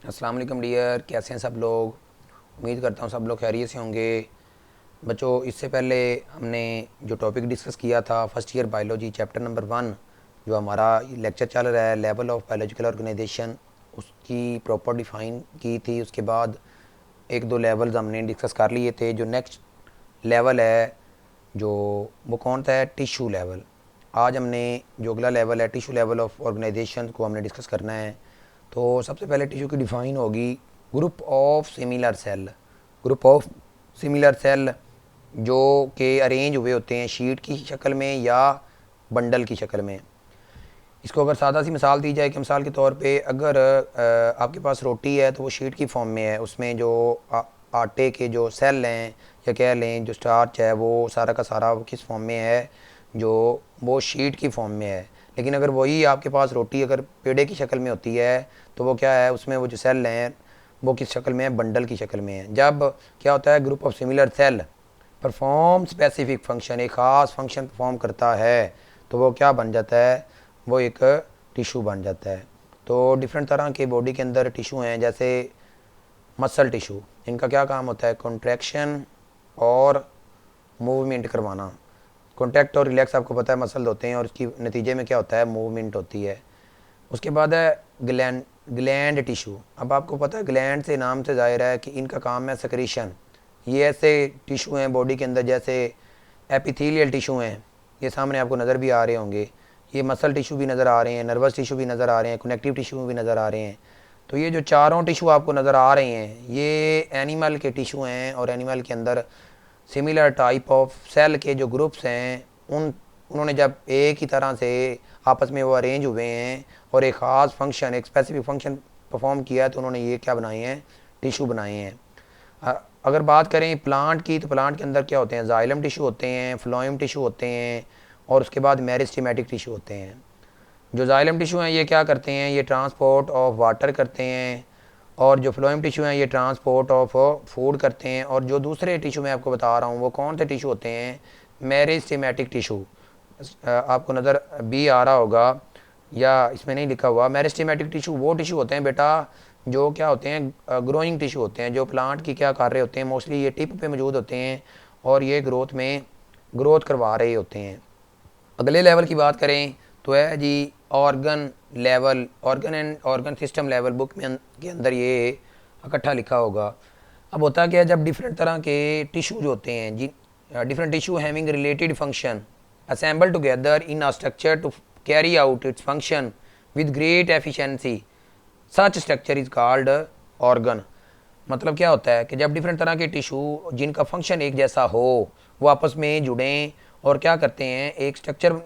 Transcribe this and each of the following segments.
अस्सलाम वालेकुम डियर, कैसे हैं सब लोग। उम्मीद करता हूँ सब लोग खैरियत से होंगे। बच्चों, इससे पहले हमने जो टॉपिक डिस्कस किया था first year biology chapter number 1, जो हमारा लेक्चर चल रहा है लेवल ऑफ बायोलॉजिकल ऑर्गेनाइजेशन, उसकी प्रॉपर डिफ़ाइन की थी। उसके बाद एक दो लेवल्स हमने डिस्कस कर लिए थे। जो नेक्स्ट लेवल है जो वो कौन सा है, टिशू लेवल। आज हमने जो अगला लेवल है टिशू लेवल ऑफ ऑर्गेनाइजेशन को हमने डिस्कस करना है। तो सबसे पहले टिशू की डिफ़ाइन होगी group of similar cell. Group of similar cell जो कि अरेंज हुए होते हैं शीट की शक्ल में या बंडल की शक्ल में। इसको अगर सादा सी मिसाल दी जाए कि मिसाल के तौर पे अगर आपके पास रोटी है तो वो शीट की फॉर्म में है। उसमें जो आटे के जो सेल हैं या कह लें जो स्टार्च है वो सारा का सारा वो किस फॉर्म में है, जो वो शीट की फॉर्म में है। लेकिन अगर वही आपके पास रोटी अगर पेड़े की शक्ल में होती है तो वो क्या है, उसमें वो जो सेल हैं वो किस शक्ल में है, बंडल की शक्ल में है। जब क्या होता है, group of similar cell perform specific function, एक ख़ास फंक्शन परफॉर्म करता है तो वो क्या बन जाता है, वो एक टिशू बन जाता है। तो डिफरेंट तरह के बॉडी के अंदर टिशू हैं, जैसे मसल टिशू। इनका क्या काम होता है, कॉन्ट्रैक्शन और मूवमेंट करवाना। कॉन्टैक्ट और रिलैक्स आपको पता है मसल होते हैं और उसकी नतीजे में क्या होता है, मूवमेंट होती है। उसके बाद है ग्लैंड टिशू। अब आपको पता है ग्लैंड से नाम से ज़ाहिर है कि इनका काम है सेक्रीशन। ये ऐसे टिशू हैं बॉडी के अंदर जैसे एपिथेलियल टिशू हैं, ये सामने आपको नज़र भी आ रहे होंगे। ये मसल टिशू भी नज़र आ रहे हैं, नर्वस टिशू भी नज़र आ रहे हैं, कनेक्टिव टिशू भी नज़र आ रहे हैं। तो ये जो चारों टिशू आपको नज़र आ रहे हैं ये एनिमल के टिशू हैं, और एनिमल के अंदर सिमिलर टाइप ऑफ सेल के जो ग्रुप्स हैं उन्होंने जब एक ही तरह से आपस में वो अरेंज हुए हैं और एक ख़ास फंक्शन, एक स्पेसिफिक फंक्शन परफॉर्म किया है तो उन्होंने ये क्या बनाए हैं, टिशू बनाए हैं। अगर बात करें प्लांट की तो प्लांट के अंदर क्या होते हैं, जाइलम टिशू होते हैं, फ्लोएम टिशू होते हैं, और उसके बाद मेरिस्टेमेटिक टिशू होते हैं। जो जाइलम टिशू हैं ये क्या करते हैं, ये ट्रांसपोर्ट ऑफ वाटर करते हैं, और जो फ्लोएम टिशू हैं ये ट्रांसपोर्ट ऑफ फूड करते हैं। और जो दूसरे टिशू मैं आपको बता रहा हूँ वो कौन से टिशू होते हैं, मेरिस्टेमेटिक टिशू। आपको नज़र बी आ रहा होगा या इसमें नहीं लिखा हुआ। मेरिस्टेमेटिक टिशू वो टिशू होते हैं बेटा जो क्या होते हैं, ग्रोइंग टिशू होते हैं, जो प्लांट की क्या कर रहे होते हैं, मोस्टली ये टिप पे मौजूद होते हैं और ये ग्रोथ में ग्रोथ करवा रहे होते हैं। अगले लेवल की बात करें तो है जी organ level, organ and organ system level. Book में के अंदर ये इकट्ठा लिखा होगा। अब होता क्या है, जब डिफरेंट तरह के टिश्यूज होते हैं जी, different tissue having related function assemble together in a structure to carry out its function with great efficiency, such structure is called organ. मतलब क्या होता है कि जब डिफरेंट तरह के टिशू जिनका फंक्शन एक जैसा हो वो आपस में जुड़ें और क्या करते हैं, एक स्ट्रक्चर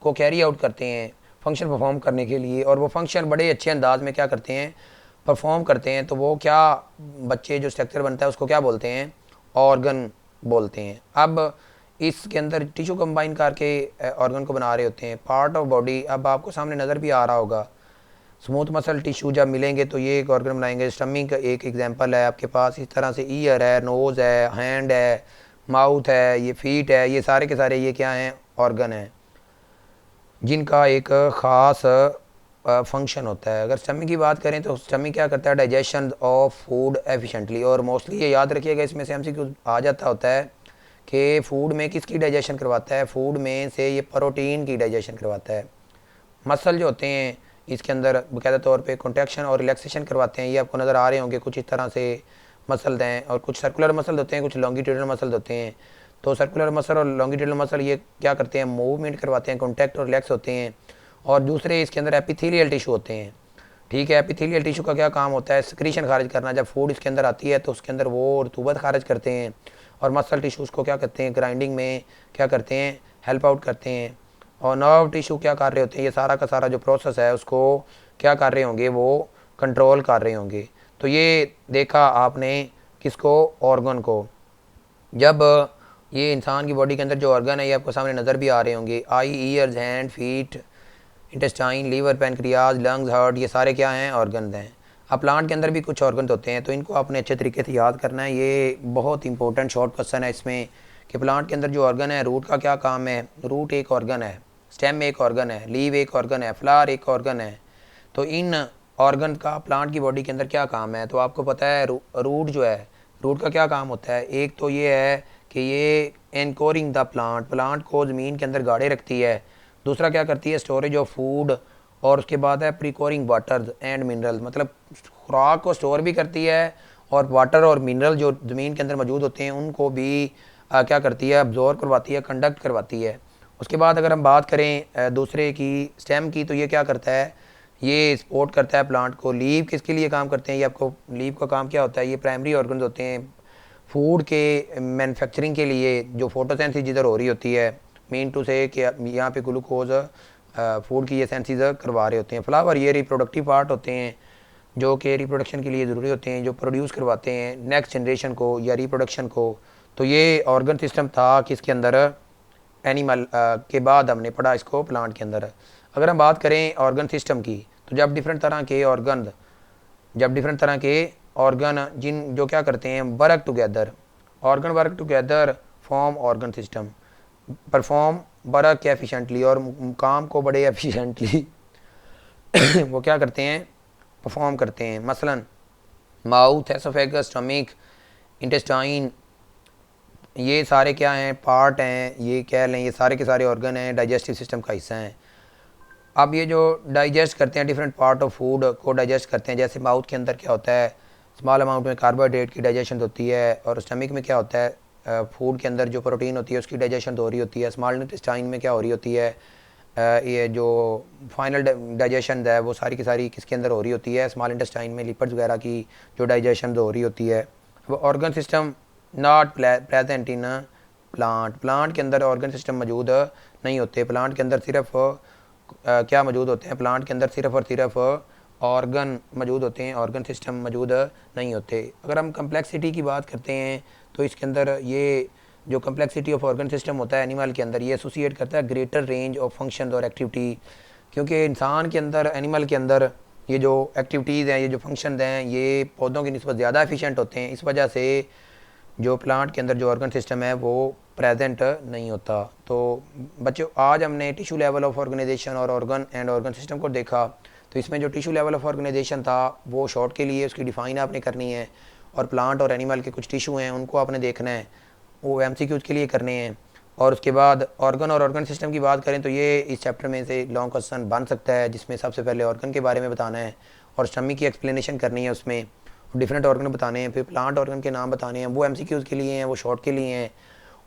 को कैरी आउट करते हैं फंक्शन परफॉर्म करने के लिए, और वो फंक्शन बड़े अच्छे अंदाज में क्या करते हैं, परफॉर्म करते हैं। तो वो क्या बच्चे जो स्ट्रक्चर बनता है उसको क्या बोलते हैं, ऑर्गन बोलते हैं। अब इसके अंदर टिशू कंबाइन करके ऑर्गन को बना रहे होते हैं, पार्ट ऑफ बॉडी। अब आपको सामने नज़र भी आ रहा होगा स्मूथ मसल टिश्यू जब मिलेंगे तो ये एक ऑर्गन बनाएंगे। स्टमिक का एक एग्जांपल है आपके पास। इस तरह से ईयर है, नोज़ है, हैंड है, माउथ है, ये फीट है, ये सारे के सारे ये क्या हैं, ऑर्गन हैं जिनका एक ख़ास फंक्शन होता है। अगर स्टमिक की बात करें तो स्टमिक क्या करता है, डाइजेशन ऑफ फूड एफिशिएंटली। और मोस्टली ये याद रखिएगा, इसमें से एमसीक्यू आ जाता होता है कि फूड में किसकी डाइजेशन करवाता है, फूड में से ये प्रोटीन की डाइजेशन करवाता है। मसल जो होते हैं इसके अंदर बाकायदा तौर पे कॉन्ट्रैक्शन और रिलैक्सेशन करवाते हैं। ये आपको नज़र आ रहे होंगे कुछ इस तरह से मसल हैं, और कुछ सर्कुलर मसल होते हैं, कुछ लॉन्गिट्यूडनल मसल होते हैं। तो सर्कुलर मसल और लॉन्गिट्यूडनल मसल ये क्या करते हैं, मूवमेंट करवाते हैं, कॉन्टैक्ट और रिलैक्स होते हैं। और दूसरे इसके अंदर एपिथेलियल टिशू होते हैं। ठीक है, एपिथेलियल टिशू का क्या काम होता है, सिक्रीशन खारिज करना। जब फूड इसके अंदर आती है तो उसके अंदर वो रतूबत खारिज करते हैं, और मसल टिश्यूज़ को क्या करते हैं, ग्राइंडिंग में क्या करते हैं, हेल्प आउट करते हैं। और नर्व टिशू क्या कर रहे होते हैं, ये सारा का सारा जो प्रोसेस है उसको क्या कर रहे होंगे, वो कंट्रोल कर रहे होंगे। तो ये देखा आपने किसको, ऑर्गन को। जब ये इंसान की बॉडी के अंदर जो ऑर्गन है ये आपको सामने नज़र भी आ रहे होंगे, eye, ears, hand, feet, intestine, liver, pancreas, lungs, heart, ये सारे क्या हैं, ऑर्गन हैं। अब प्लांट के अंदर भी कुछ ऑर्गन होते हैं तो इनको आपने अच्छे तरीके से याद करना है। ये बहुत इंपॉर्टेंट शॉर्ट क्वेश्चन है इसमें कि प्लांट के अंदर जो ऑर्गन है, रूट का क्या काम है, रूट एक ऑर्गन है, स्टेम एक ऑर्गन है, लीव एक ऑर्गन है, फ्लावर एक ऑर्गन है। तो इन ऑर्गन का प्लांट की बॉडी के अंदर क्या काम है। तो आपको पता है रूट जो है, रूट का क्या काम होता है। एक तो ये है कि ये एनकोरिंग द प्लांट को ज़मीन के अंदर गाड़े रखती है। दूसरा क्या करती है, स्टोरेज ऑफ फूड। और उसके बाद है प्रिकोरिंग वाटर एंड मिनरल, मतलब खुराक को स्टोर भी करती है और वाटर और मिनरल जो ज़मीन के अंदर मौजूद होते हैं उनको भी क्या करती है, अब्जॉर्ब करवाती है, कंडक्ट करवाती है। उसके बाद अगर हम बात करें दूसरे की, स्टेम की, तो ये क्या करता है, ये सपोर्ट करता है प्लांट को। लीव किसके लिए काम करते हैं, ये आपको, लीव का काम क्या होता है, ये प्राइमरी ऑर्गन्स होते हैं फूड के मैन्युफैक्चरिंग के लिए। जो फोटोसेंसिस जिधर हो रही होती है, मीन टू से कि यहाँ पे ग्लूकोज फूड की ये सेंसिस करवा रहे होते हैं। फ्लावर ये रिप्रोडक्टिव पार्ट होते हैं जो कि रिप्रोडक्शन के लिए ज़रूरी होते हैं, जो प्रोड्यूस करवाते हैं नेक्स्ट जनरेशन को या रिप्रोडक्शन को। तो ये ऑर्गन सिस्टम था किसके अंदर, एनिमल के बाद हमने पढ़ा इसको प्लांट के अंदर। अगर हम बात करें ऑर्गन सिस्टम की, तो जब डिफरेंट तरह के ऑर्गन जिन जो क्या करते हैं, work together, organ work together form organ system, perform work efficiently, और काम को बड़े एफिशिएंटली वो क्या करते हैं, परफॉर्म करते हैं। मसलन माउथ, एसोफेगस, स्टमक, इंटेस्टाइन, ये सारे क्या हैं, पार्ट हैं, ये कह लें ये सारे के सारे ऑर्गन हैं, डाइजेस्टिव सिस्टम का हिस्सा हैं। अब ये जो डाइजेस्ट करते हैं, डिफरेंट पार्ट ऑफ फूड को डाइजेस्ट करते हैं। जैसे माउथ के अंदर क्या होता है, स्मॉल अमाउंट में कार्बोहाइड्रेट की डाइजेशन होती है, और स्टमक में क्या होता है, फूड के अंदर जो प्रोटीन होती है उसकी डाइजेशन हो रही होती है। स्मॉल इंटेस्टाइन में क्या हो रही होती है, ये जो फाइनल डाइजेशन है वो सारी की सारी किसके अंदर हो रही होती है, स्मॉल इंटेस्टाइन में, लिपिड्स वगैरह की जो डाइजेशन हो रही होती है। वो organ system not present in plant के अंदर ऑर्गन सिस्टम मौजूद नहीं होते। प्लांट के अंदर सिर्फ क्या मौजूद होते हैं, प्लांट के अंदर सिर्फ और सिर्फ ऑर्गन मौजूद होते हैं, ऑर्गन सिस्टम मौजूद नहीं होते। अगर हम कम्प्लेक्सिटी की बात करते हैं तो इसके अंदर ये जो कम्प्लेक्सिटी ऑफ ऑर्गन सिस्टम होता है एनिमल के अंदर, ये एसोसिएट करता है ग्रेटर रेंज ऑफ फंक्शन और एक्टिविटी। क्योंकि इंसान के अंदर, एनिमल के अंदर ये जो एक्टिविटीज़ हैं, ये जो फंक्शन हैं, ये पौधों की निस्बत ज़्यादा एफिशिएंट होते हैं। इस वजह से जो प्लांट के अंदर जो ऑर्गन सिस्टम है वो प्रेजेंट नहीं होता। तो बच्चों, आज हमने टिश्यू लेवल ऑफ ऑर्गेनाइजेशन और ऑर्गन एंड ऑर्गन सिस्टम को देखा। तो इसमें जो टिश्यू लेवल ऑफ ऑर्गेनाइजेशन था वो शॉर्ट के लिए उसकी डिफ़ाइन आपने करनी है, और प्लांट और एनिमल के कुछ टिश्यू हैं उनको आपने देखना है, वो एमसीक्यूज़ के लिए करने हैं। और उसके बाद ऑर्गन और ऑर्गन सिस्टम की बात करें तो ये इस चैप्टर में से लॉन्ग क्वेश्चन बन सकता है, जिसमें सबसे पहले ऑर्गन के बारे में बताना है और स्टमक की एक्सप्लेनेशन करनी है, उसमें डिफरेंट ऑर्गन बताने हैं, फिर प्लांट ऑर्गन के नाम बताने हैं, वो एमसीक्यूज़ के लिए हैं, वो शॉर्ट के लिए हैं।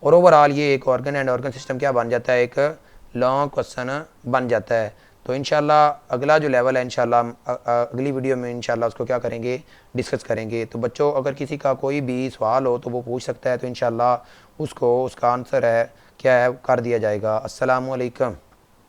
और ओवरऑल ये एक ऑर्गन एंड ऑर्गन सिस्टम क्या बन जाता है, एक लॉन्ग क्वेश्चन बन जाता है। तो इंशाल्लाह अगला जो लेवल है, इंशाल्लाह अगली वीडियो में इंशाल्लाह उसको क्या करेंगे, डिस्कस करेंगे। तो बच्चों, अगर किसी का कोई भी सवाल हो तो वो पूछ सकता है, तो इंशाल्लाह उसको उसका आंसर है क्या है कर दिया जाएगा। अस्सलामु अलैकुम।